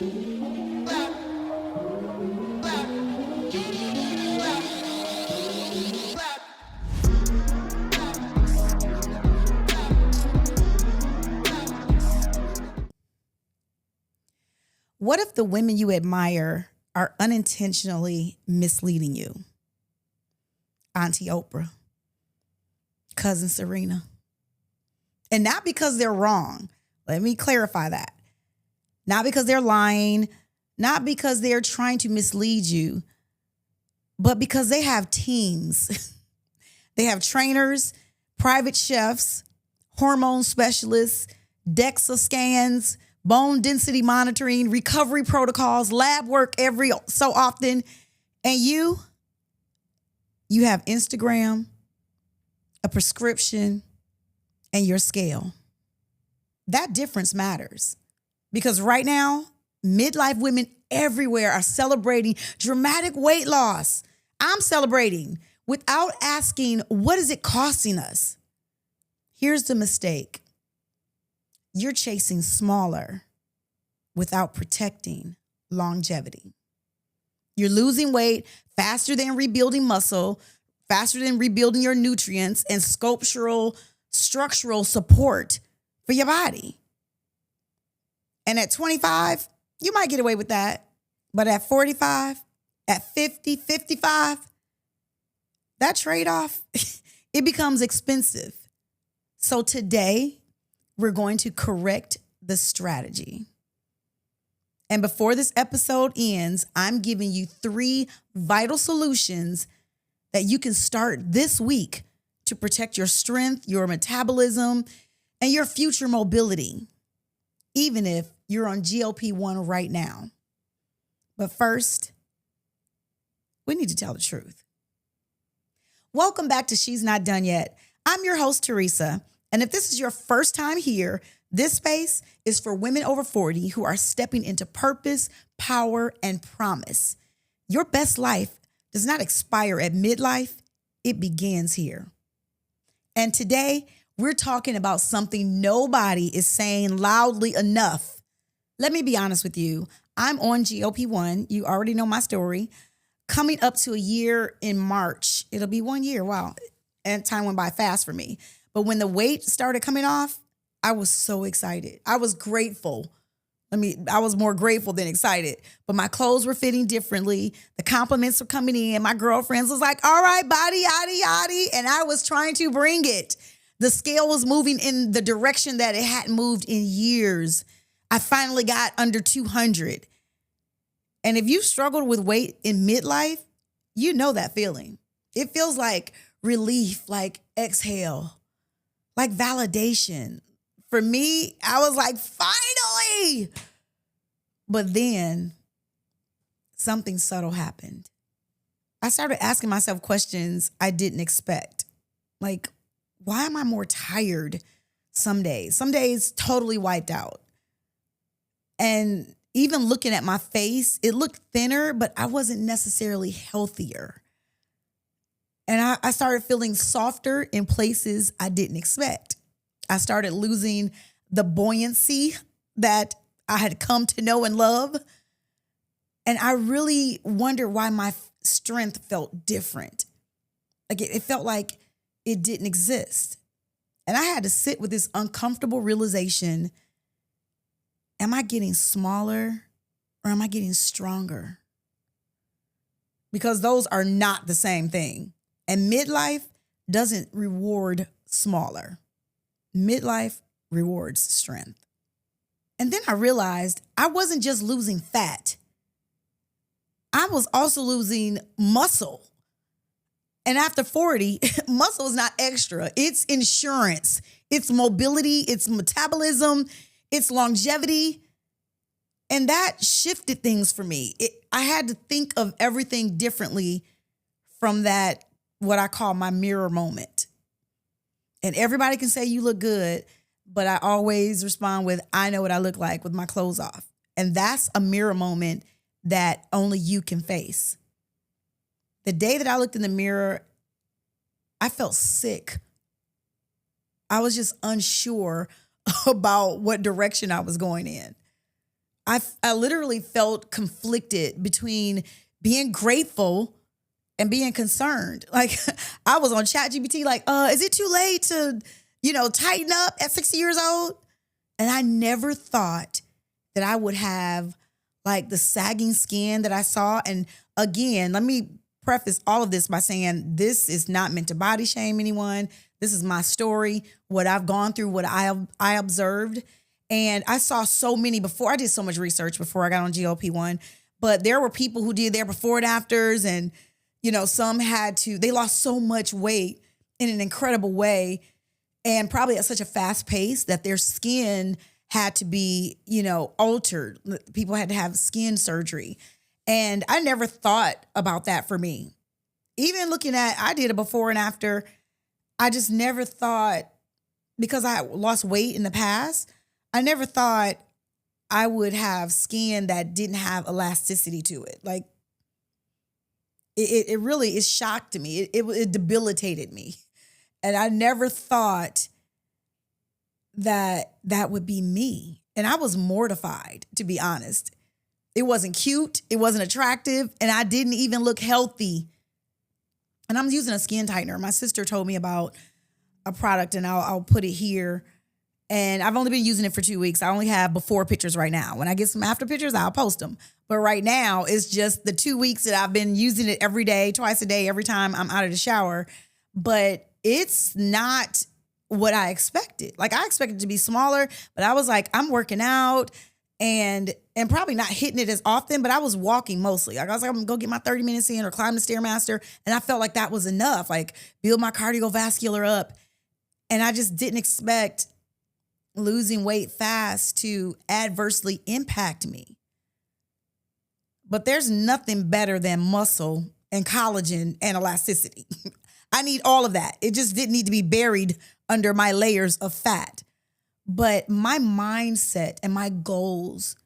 What if the women you admire are unintentionally misleading you? Auntie Oprah, Cousin Serena. And not because they're wrong. Let me clarify that. Not because they're lying, not because they're trying to mislead you, but because they have teams. They have trainers, private chefs, hormone specialists, DEXA scans, bone density monitoring, recovery protocols, lab work every so often. And you have Instagram, a prescription, and your scale. That difference matters because right now, midlife women everywhere are celebrating dramatic weight loss. I'm celebrating without asking, what is it costing us? Here's the mistake. You're chasing smaller without protecting longevity. You're losing weight faster than rebuilding muscle, faster than rebuilding your nutrients and structural support for your body. And at 25, you might get away with that. But at 45, at 50, 55, that trade-off, it becomes expensive. So today, we're going to correct the strategy. And before this episode ends, I'm giving you 3 vital solutions that you can start this week to protect your strength, your metabolism, and your future mobility, even if you're on GLP-1 right now. But first, we need to tell the truth. Welcome back to She's Not Done Yet. I'm your host, Teresa. And if this is your first time here, this space is for women over 40 who are stepping into purpose, power, and promise. Your best life does not expire at midlife. It begins here. And today, we're talking about something nobody is saying loudly enough. Let me be honest with you. I'm on GLP-1. You already know my story. Coming up to a year in March. It'll be 1 year. Wow. And time went by fast for me. But when the weight started coming off, I was so excited. I was grateful. I was more grateful than excited. But my clothes were fitting differently. The compliments were coming in. My girlfriends was like, all right, body, yaddy, yaddy. And I was trying to bring it. The scale was moving in the direction that it hadn't moved in years. I finally got under 200. And if you struggled with weight in midlife, you know that feeling. It feels like relief, like exhale, like validation. For me, I was like, finally. But then something subtle happened. I started asking myself questions I didn't expect. Like, why am I more tired some days? Some days totally wiped out. And even looking at my face, it looked thinner, but I wasn't necessarily healthier. And I started feeling softer in places I didn't expect. I started losing the buoyancy that I had come to know and love. And I really wondered why my strength felt different. Like it felt like it didn't exist. And I had to sit with this uncomfortable realization. Am I getting smaller or am I getting stronger? Because those are not the same thing. And midlife doesn't reward smaller. Midlife rewards strength. And then I realized I wasn't just losing fat. I was also losing muscle. And after 40, muscle is not extra. It's insurance. It's mobility. It's metabolism. It's longevity. And that shifted things for me. I had to think of everything differently from that, what I call my mirror moment. And everybody can say you look good, but I always respond with, I know what I look like with my clothes off. And that's a mirror moment that only you can face. The day that I looked in the mirror, I felt sick. I was just unsure about what direction I was going in. I literally felt conflicted between being grateful and being concerned. Like I was on ChatGPT like, is it too late to, tighten up at 60 years old? And I never thought that I would have like the sagging skin that I saw. And again, let me preface all of this by saying this is not meant to body shame anyone. This is my story, what I've gone through, what I observed. And I saw so many before. I did so much research before I got on GLP-1, but there were people who did their before and afters, and, some they lost so much weight in an incredible way and probably at such a fast pace that their skin had to be, altered. People had to have skin surgery. And I never thought about that for me. Even I did a before and after. I just never thought, because I lost weight in the past, I never thought I would have skin that didn't have elasticity to it. Like it really is shocked to me. It debilitated me. And I never thought that would be me. And I was mortified, to be honest. It wasn't cute. It wasn't attractive. And I didn't even look healthy. And I'm using a skin tightener. My sister told me about a product, and I'll put it here. And I've only been using it for 2 weeks. I only have before pictures right now. When I get some after pictures, I'll post them. But right now, it's just the 2 weeks that I've been using it every day, twice a day, every time I'm out of the shower. But it's not what I expected. Like I expected it to be smaller, but I was like, I'm working out and probably not hitting it as often, but I was walking mostly. Like I was like, I'm gonna go get my 30 minutes in or climb the Stairmaster. And I felt like that was enough, like build my cardiovascular up. And I just didn't expect losing weight fast to adversely impact me. But there's nothing better than muscle and collagen and elasticity. I need all of that. It just didn't need to be buried under my layers of fat. But my mindset and my goals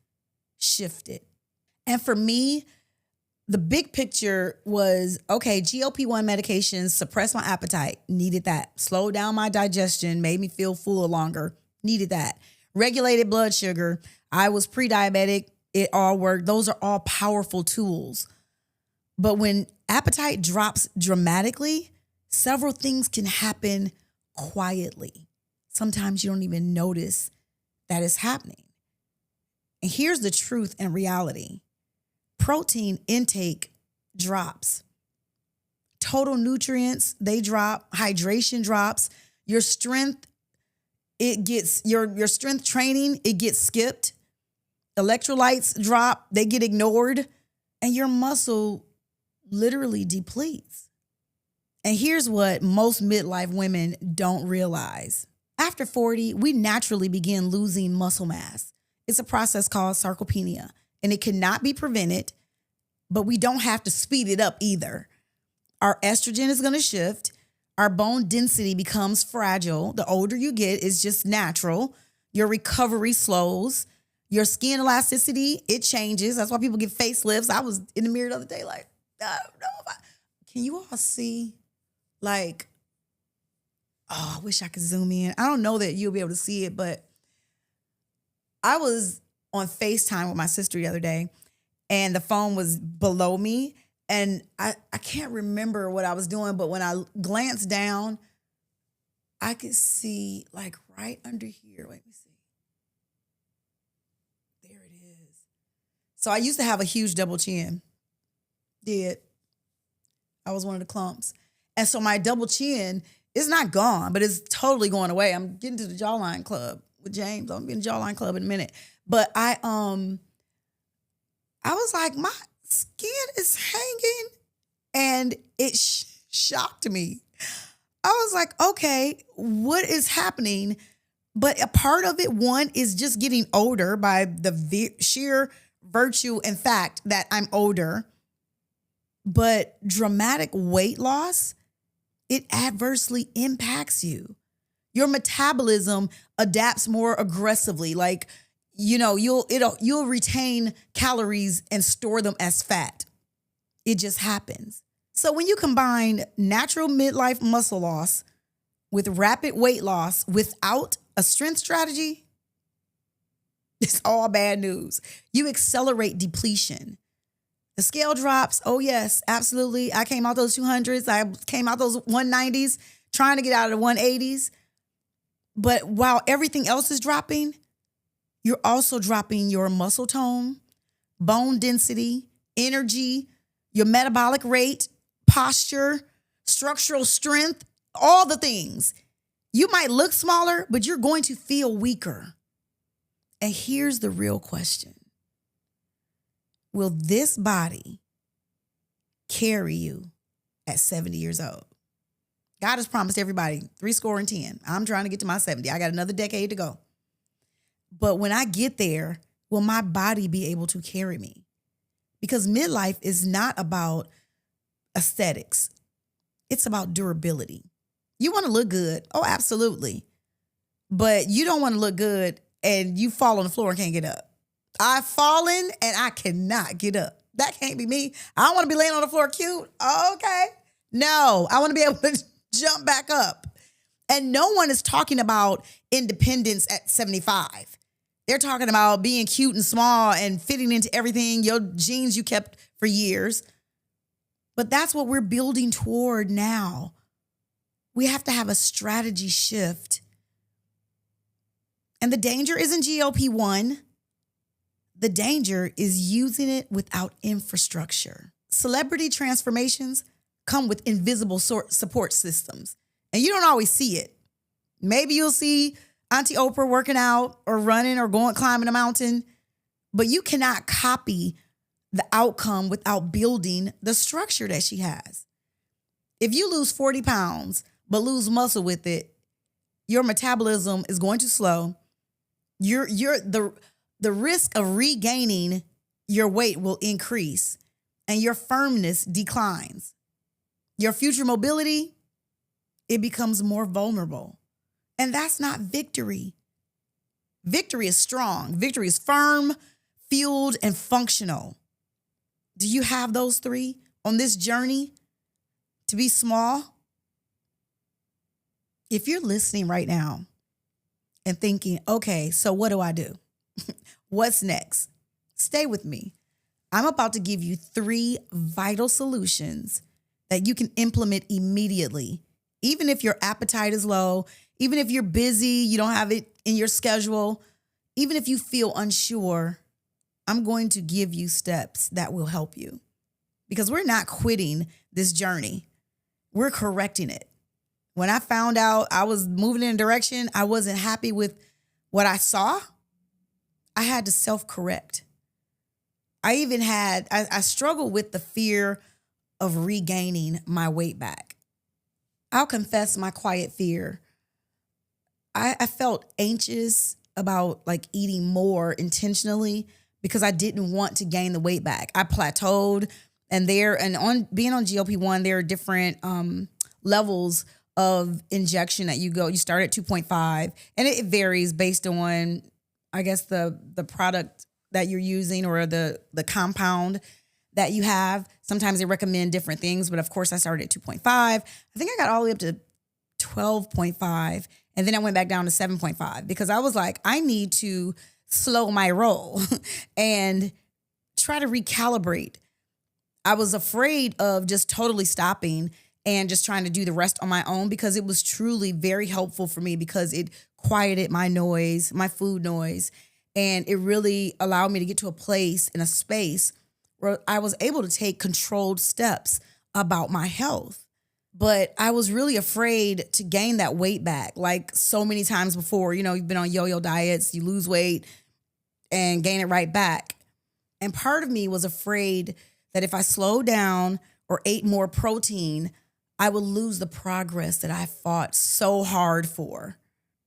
shifted. And for me, the big picture was, okay, GLP-1 medications suppress my appetite. Needed that. Slowed down my digestion, made me feel fuller longer. Needed that. Regulated blood sugar. I was pre-diabetic. It all worked. Those are all powerful tools. But when appetite drops dramatically, several things can happen quietly. Sometimes you don't even notice that it's happening. And here's the truth and reality. Protein intake drops. Total nutrients, they drop. Hydration drops. Your strength, your strength training, it gets skipped. Electrolytes drop, they get ignored. And your muscle literally depletes. And here's what most midlife women don't realize. After 40, we naturally begin losing muscle mass. It's a process called sarcopenia, and it cannot be prevented, but we don't have to speed it up either. Our estrogen is going to shift. Our bone density becomes fragile. The older you get, it's just natural. Your recovery slows. Your skin elasticity, it changes. That's why people get facelifts. I was in the mirror the other day like, I don't know if can you all see? Like, I wish I could zoom in. I don't know that you'll be able to see it, but I was on FaceTime with my sister the other day, and the phone was below me, and I can't remember what I was doing, but when I glanced down, I could see like right under here. Let me see. There it is. So I used to have a huge double chin. Did. I was one of the clumps. And so my double chin is not gone, but it's totally going away. I'm getting to the jawline club with James. I'm getting jawline club in a minute. But I was like, my skin is hanging, and it shocked me. I was like, okay, what is happening? But a part of it, one, is just getting older by the sheer virtue and fact that I'm older. But dramatic weight loss, it adversely impacts you. Your metabolism adapts more aggressively. Like, you'll retain calories and store them as fat. It just happens. So when you combine natural midlife muscle loss with rapid weight loss without a strength strategy, It's all bad news. You accelerate depletion. The scale drops. Oh, yes, absolutely. I came out those 200s. I came out those 190s, trying to get out of the 180s. But while everything else is dropping, you're also dropping your muscle tone, bone density, energy, your metabolic rate, posture, structural strength, all the things. You might look smaller, but you're going to feel weaker. And here's the real question. Will this body carry you at 70 years old? God has promised everybody 70. I'm trying to get to my 70. I got another decade to go. But when I get there, will my body be able to carry me? Because midlife is not about aesthetics. It's about durability. You want to look good. Oh, absolutely. But you don't want to look good and you fall on the floor and can't get up. I've fallen and I cannot get up. That can't be me. I don't want to be laying on the floor cute. Okay. No, I want to be able to jump back up. And no one is talking about independence at 75. They're talking about being cute and small and fitting into everything, your jeans you kept for years. But that's what we're building toward now. We have to have a strategy shift. And the danger isn't GLP-1. The danger is using it without infrastructure. Celebrity transformations come with invisible support systems, and you don't always see it. Maybe you'll see Auntie Oprah working out or running or going climbing a mountain, but you cannot copy the outcome without building the structure that she has. If you lose 40 pounds, but lose muscle with it, your metabolism is going to slow. The risk of regaining your weight will increase and your firmness declines. Your future mobility, it becomes more vulnerable. And that's not victory. Victory is strong. Victory is firm, fueled, and functional. Do you have those three on this journey to be small? If you're listening right now and thinking, okay, so what do I do? What's next? Stay with me. I'm about to give you 3 vital solutions that you can implement immediately. Even if your appetite is low, even if you're busy, you don't have it in your schedule, even if you feel unsure, I'm going to give you steps that will help you. Because we're not quitting this journey. We're correcting it. When I found out I was moving in a direction, I wasn't happy with what I saw, I had to self-correct. I struggled with the fear of regaining my weight back. I'll confess my quiet fear. I felt anxious about like eating more intentionally because I didn't want to gain the weight back. I plateaued and on being on GLP-1, there are different levels of injection that you start at 2.5 and it varies based on, I guess, the product that you're using or the compound that you have. Sometimes they recommend different things, but of course I started at 2.5. I think I got all the way up to 12.5 and then I went back down to 7.5 because I was like, I need to slow my roll and try to recalibrate. I was afraid of just totally stopping and just trying to do the rest on my own because it was truly very helpful for me because it quieted my noise, my food noise, and it really allowed me to get to a place in a space where I was able to take controlled steps about my health. But I was really afraid to gain that weight back like so many times before. You know, you've been on yo-yo diets, you lose weight and gain it right back. And part of me was afraid that if I slowed down or ate more protein, I would lose the progress that I fought so hard for.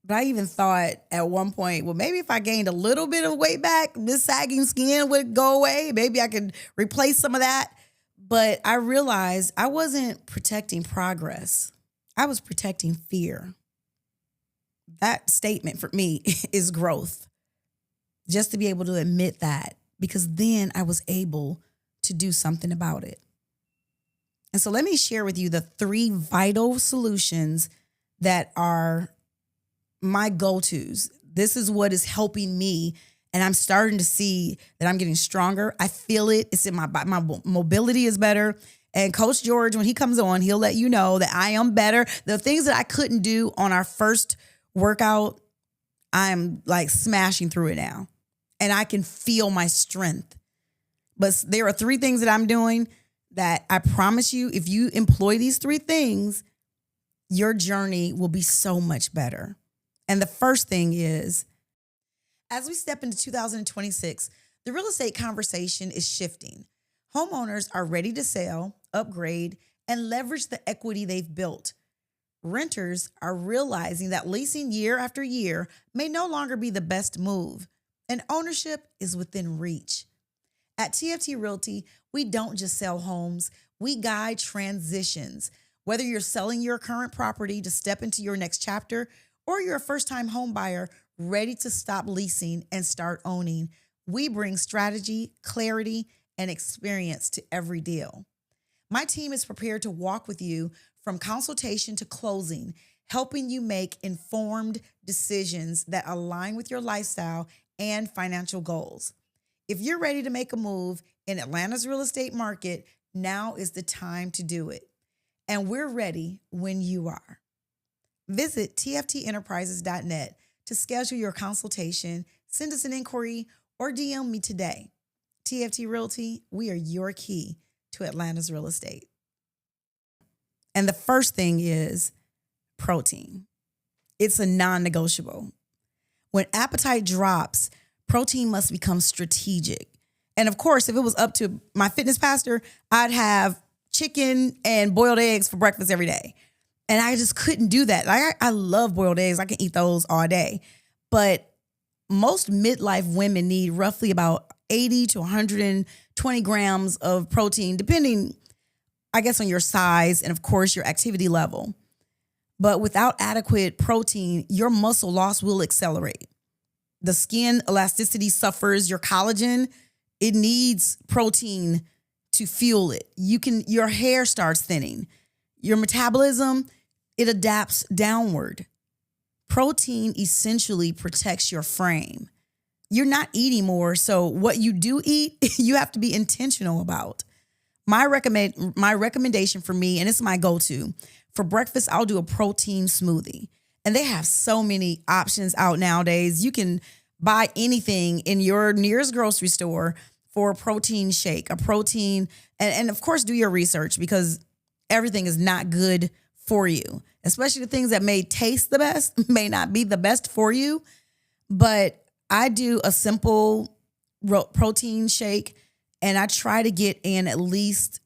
But I even thought at one point, well, maybe if I gained a little bit of weight back, this sagging skin would go away. Maybe I could replace some of that. But I realized I wasn't protecting progress. I was protecting fear. That statement for me is growth. Just to be able to admit that, because then I was able to do something about it. And so let me share with you the 3 vital solutions that are my go-tos. This is what is helping me And I'm starting to see that I'm getting stronger. I feel it. It's in my body. My mobility is better. And Coach George, when he comes on, he'll let you know that I am better. The things that I couldn't do on our first workout, I'm like smashing through it now. And I can feel my strength. But there are 3 things that I'm doing that I promise you, if you employ these 3 things, your journey will be so much better. And the first thing is, as we step into 2026, the real estate conversation is shifting. Homeowners are ready to sell, upgrade, and leverage the equity they've built. Renters are realizing that leasing year after year may no longer be the best move, and ownership is within reach. At TFT Realty, we don't just sell homes, we guide transitions. Whether you're selling your current property to step into your next chapter, or you're a first-time home buyer ready to stop leasing and start owning, we bring strategy, clarity, and experience to every deal. My team is prepared to walk with you from consultation to closing, helping you make informed decisions that align with your lifestyle and financial goals. If you're ready to make a move in Atlanta's real estate market, now is the time to do it. And we're ready when you are. Visit tftenterprises.net to schedule your consultation, send us an inquiry, or DM me today. TFT Realty, we are your key to Atlanta's real estate. And the first thing is protein. It's a non-negotiable. When appetite drops, protein must become strategic. And of course, if it was up to my fitness pastor, I'd have chicken and boiled eggs for breakfast every day. And I just couldn't do that. I love boiled eggs. I can eat those all day. But most midlife women need roughly about 80 to 120 grams of protein, depending, I guess, on your size and, of course, your activity level. But without adequate protein, your muscle loss will accelerate. The skin elasticity suffers. Your collagen, it needs protein to fuel it. Your hair starts thinning. Your metabolism, it adapts downward. Protein essentially protects your frame. You're not eating more, so what you do eat, you have to be intentional about. My recommendation for me, and it's my go-to, for breakfast, I'll do a protein smoothie. And they have so many options out nowadays. You can buy anything in your nearest grocery store for a protein shake, a protein, and of course, do your research, because everything is not good for you, especially the things that may taste the best may not be the best for you. But I do a simple protein shake, and I try to get in at least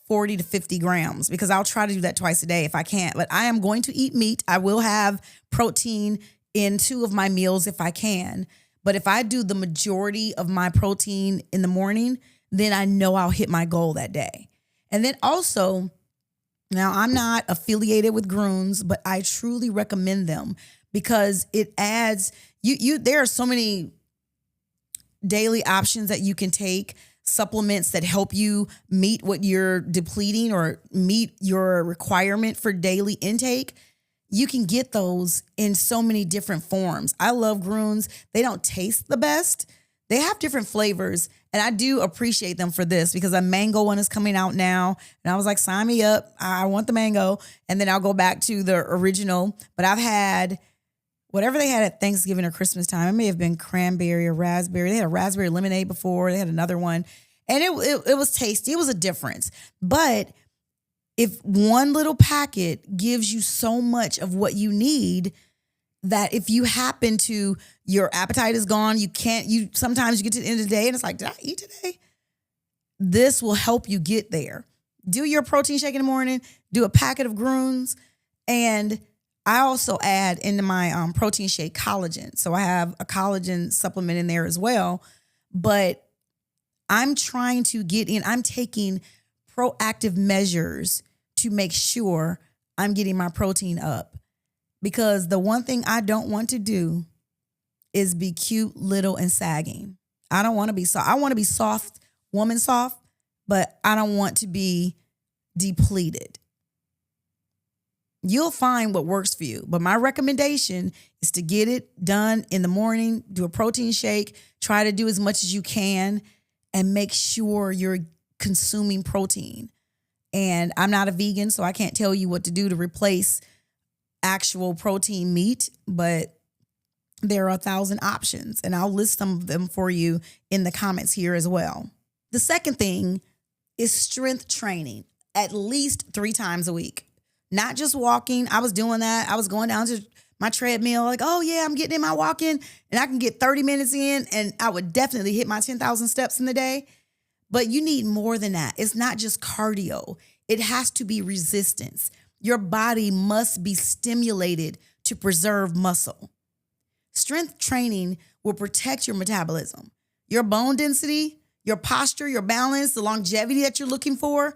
40 to 50 grams, because I'll try to do that twice a day if I can't. But I am going to eat meat. I will have protein in 2 of my meals if I can. But if I do the majority of my protein in the morning, then I know I'll hit my goal that day. And then also, now I'm not affiliated with Groons, but I truly recommend them because it adds, there are so many daily options that you can take, supplements that help you meet what you're depleting or meet your requirement for daily intake. You can get those in so many different forms. I love Groons. They don't taste the best. They have different flavors, and I do appreciate them for this because a mango one is coming out now. And I was like, sign me up. I want the mango. And then I'll go back to the original. But I've had whatever they had at Thanksgiving or Christmas time. It may have been cranberry or raspberry. They had a raspberry lemonade before. They had another one. And it was tasty. It was a difference. But if one little packet gives you so much of what you need, that if you happen to, your appetite is gone, sometimes you get to the end of the day and it's like, did I eat today? This will help you get there. Do your protein shake in the morning, do a packet of Groons, and I also add into my protein shake collagen. So I have a collagen supplement in there as well, but I'm trying to I'm taking proactive measures to make sure I'm getting my protein up. Because the one thing I don't want to do is be cute, little, and sagging. I don't want to be soft. I want to be soft, woman soft, but I don't want to be depleted. You'll find what works for you. But my recommendation is to get it done in the morning, do a protein shake, try to do as much as you can, and make sure you're consuming protein. And I'm not a vegan, so I can't tell you what to do to replace actual protein meat, but there are 1,000 options, and I'll list some of them for you in the comments here as well. The second thing is strength training, at least 3 times a week. Not just walking. I was doing that. I was going down to my treadmill like, oh yeah, I'm getting in my walking and I can get 30 minutes in and I would definitely hit my 10,000 steps in the day. But you need more than that. It's not just cardio. It has to be resistance. Your body must be stimulated to preserve muscle. Strength training will protect your metabolism, your bone density, your posture, your balance, the longevity that you're looking for.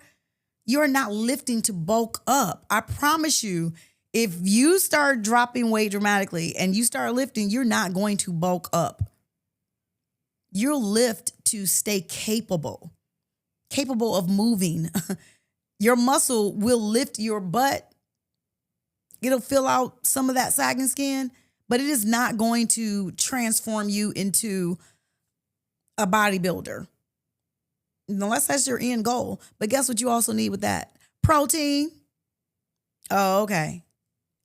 You're not lifting to bulk up. I promise you, if you start dropping weight dramatically and you start lifting, you're not going to bulk up. You'll lift to stay capable of moving. Your muscle will lift your butt. It'll fill out some of that sagging skin, but it is not going to transform you into a bodybuilder. Unless that's your end goal. But guess what you also need with that? Protein. Oh, okay.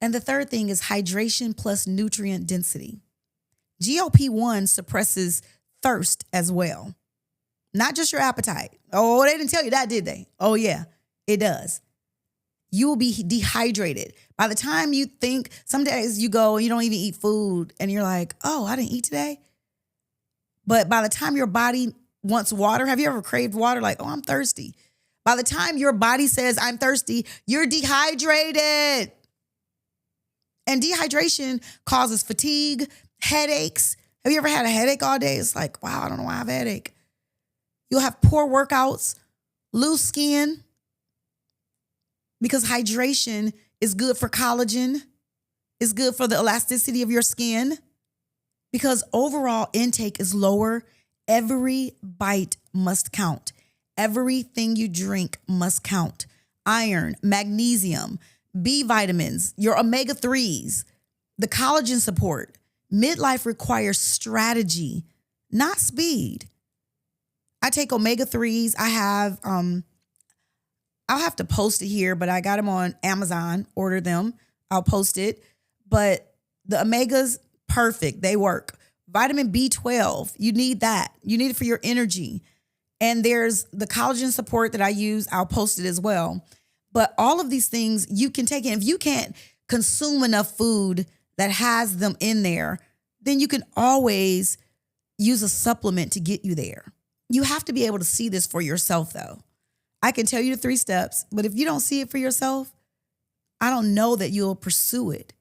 And the third thing is hydration plus nutrient density. GLP-1 suppresses thirst as well. Not just your appetite. Oh, they didn't tell you that, did they? Oh, yeah, it does. You will be dehydrated. By the time you think, some days you go and you don't even eat food and you're like, oh, I didn't eat today. But by the time your body wants water, have you ever craved water? Like, oh, I'm thirsty. By the time your body says, I'm thirsty, you're dehydrated. And dehydration causes fatigue, headaches. Have you ever had a headache all day? It's like, wow, I don't know why I have a headache. You'll have poor workouts, loose skin, because hydration is good for collagen. It's good for the elasticity of your skin. Because overall intake is lower. Every bite must count. Everything you drink must count. Iron, magnesium, B vitamins, your omega-3s, the collagen support. Midlife requires strategy, not speed. I take omega-3s. I have, I'll have to post it here, but I got them on Amazon. Order them. I'll post it. But the omegas, perfect. They work. Vitamin B12, you need that. You need it for your energy. And there's the collagen support that I use. I'll post it as well. But all of these things you can take in. If you can't consume enough food that has them in there, then you can always use a supplement to get you there. You have to be able to see this for yourself, though. I can tell you the 3 steps, but if you don't see it for yourself, I don't know that you'll pursue it.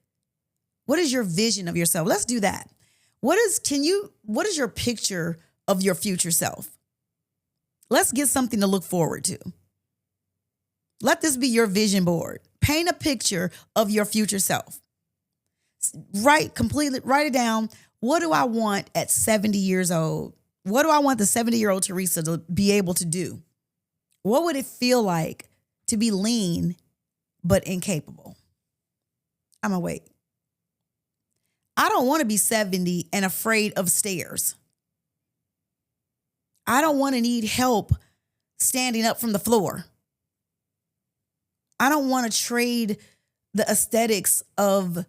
What is your vision of yourself? Let's do that. What is your picture of your future self? Let's get something to look forward to. Let this be your vision board. Paint a picture of your future self. Write it down. What do I want at 70 years old? What do I want the 70-year-old Teresa to be able to do? What would it feel like to be lean but incapable? I'm going to wait. I don't want to be 70 and afraid of stairs. I don't want to need help standing up from the floor. I don't want to trade the aesthetics of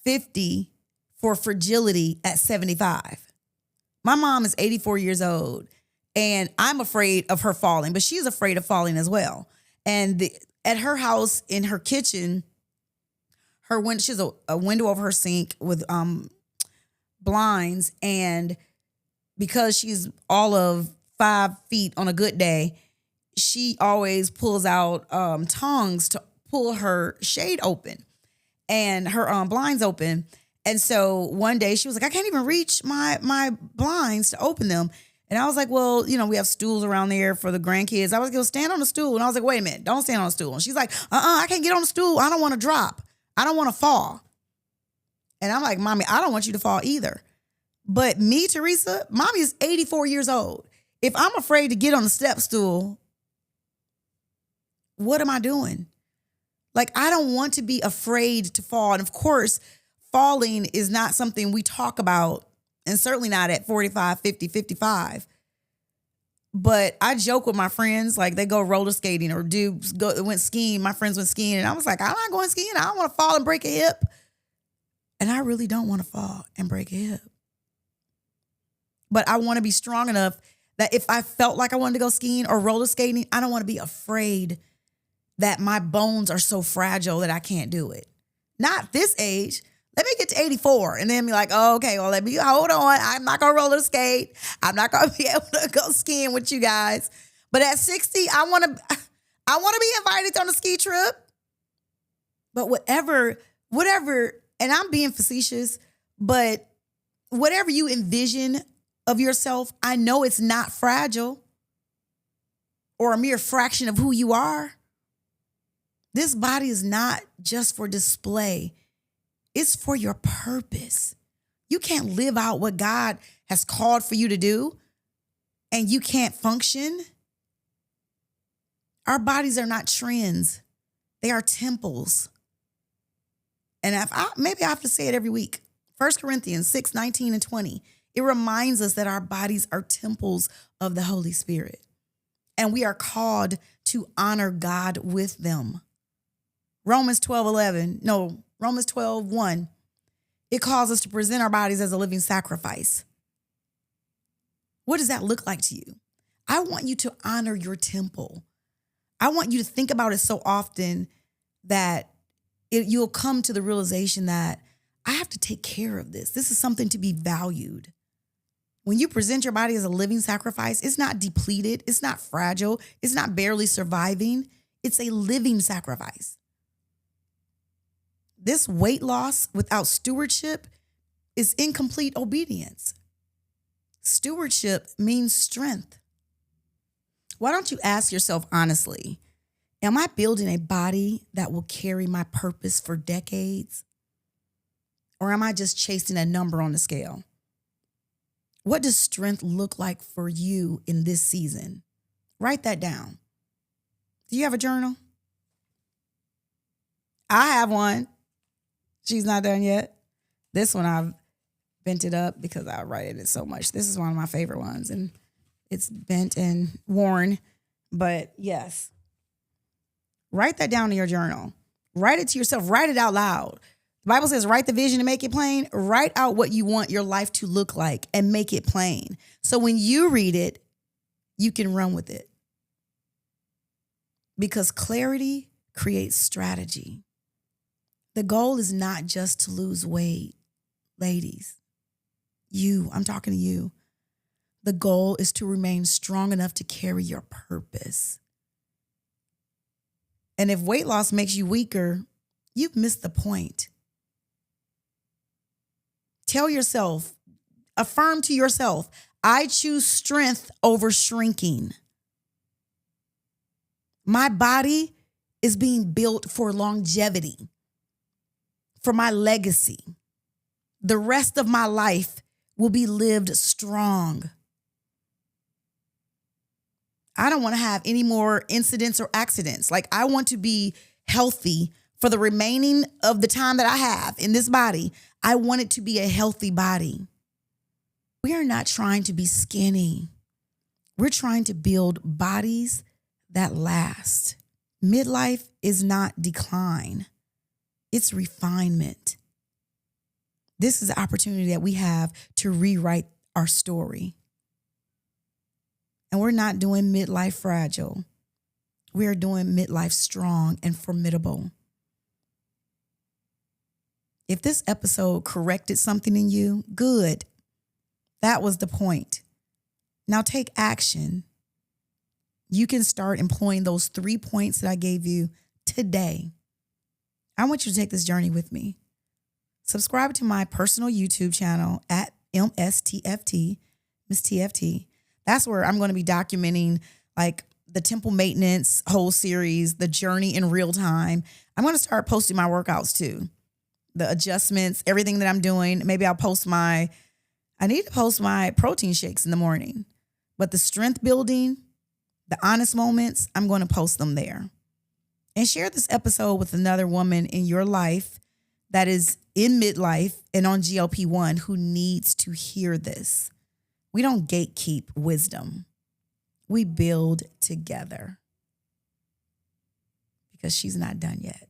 50 for fragility at 75. My mom is 84 years old and I'm afraid of her falling, but she's afraid of falling as well. And at her house, in her kitchen, she has a window over her sink with blinds. And because she's all of 5 feet on a good day, she always pulls out tongs to pull her shade open and her blinds open. And so one day she was like, I can't even reach my blinds to open them. And I was like, well, we have stools around there for the grandkids. I was going to stand on the stool. And I was like, wait a minute, don't stand on the stool. And she's like, I can't get on the stool. I don't want to drop. I don't want to fall. And I'm like, Mommy, I don't want you to fall either. But me, Teresa, Mommy is 84 years old. If I'm afraid to get on the step stool, what am I doing? Like, I don't want to be afraid to fall. And of course, falling is not something we talk about, and certainly not at 45, 50, 55. But I joke with my friends, like they go roller skating or went skiing. My friends went skiing, and I was like, I'm not going skiing. I don't want to fall and break a hip. And I really don't want to fall and break a hip. But I want to be strong enough that if I felt like I wanted to go skiing or roller skating, I don't want to be afraid that my bones are so fragile that I can't do it. Not this age. Let me get to 84 and then be like, oh, okay, well, let me hold on. I'm not going to roller skate. I'm not going to be able to go skiing with you guys. But at 60, I want to be invited on a ski trip. But whatever, and I'm being facetious, but whatever you envision of yourself, I know it's not fragile or a mere fraction of who you are. This body is not just for display. It's for your purpose. You can't live out what God has called for you to do and you can't function. Our bodies are not trends. They are temples. And maybe I have to say it every week. 1 Corinthians 6:19 and 20. It reminds us that our bodies are temples of the Holy Spirit. And we are called to honor God with them. Romans 12:1. It calls us to present our bodies as a living sacrifice. What does that look like to you? I want you to honor your temple. I want you to think about it so often that you'll come to the realization that I have to take care of this. This is something to be valued. When you present your body as a living sacrifice, it's not depleted. It's not fragile. It's not barely surviving. It's a living sacrifice. This weight loss without stewardship is incomplete obedience. Stewardship means strength. Why don't you ask yourself honestly, am I building a body that will carry my purpose for decades? Or am I just chasing a number on the scale? What does strength look like for you in this season? Write that down. Do you have a journal? I have one. She's not done yet. This one I've bent it up because I write in it so much. This is one of my favorite ones, and it's bent and worn. But yes, write that down in your journal. Write it to yourself. Write it out loud. The Bible says, write the vision and make it plain. Write out what you want your life to look like and make it plain. So when you read it, you can run with it. Because clarity creates strategy. The goal is not just to lose weight, ladies. I'm talking to you. The goal is to remain strong enough to carry your purpose. And if weight loss makes you weaker, you've missed the point. Tell yourself, affirm to yourself, I choose strength over shrinking. My body is being built for longevity, for my legacy. The rest of my life will be lived strong. I don't want to have any more incidents or accidents. Like, I want to be healthy for the remaining of the time that I have in this body. I want it to be a healthy body. We are not trying to be skinny. We're trying to build bodies that last. Midlife is not decline. It's refinement. This is the opportunity that we have to rewrite our story. And we're not doing midlife fragile. We are doing midlife strong and formidable. If this episode corrected something in you, good. That was the point. Now take action. You can start employing those 3 points that I gave you today. I want you to take this journey with me. Subscribe to my personal YouTube channel at MSTFT, Miss TFT. That's where I'm going to be documenting like the temple maintenance whole series, the journey in real time. I'm going to start posting my workouts too. The adjustments, everything that I'm doing. Maybe I need to post my protein shakes in the morning. But the strength building, the honest moments, I'm going to post them there. And share this episode with another woman in your life that is in midlife and on GLP-1 who needs to hear this. We don't gatekeep wisdom. We build together because she's not done yet.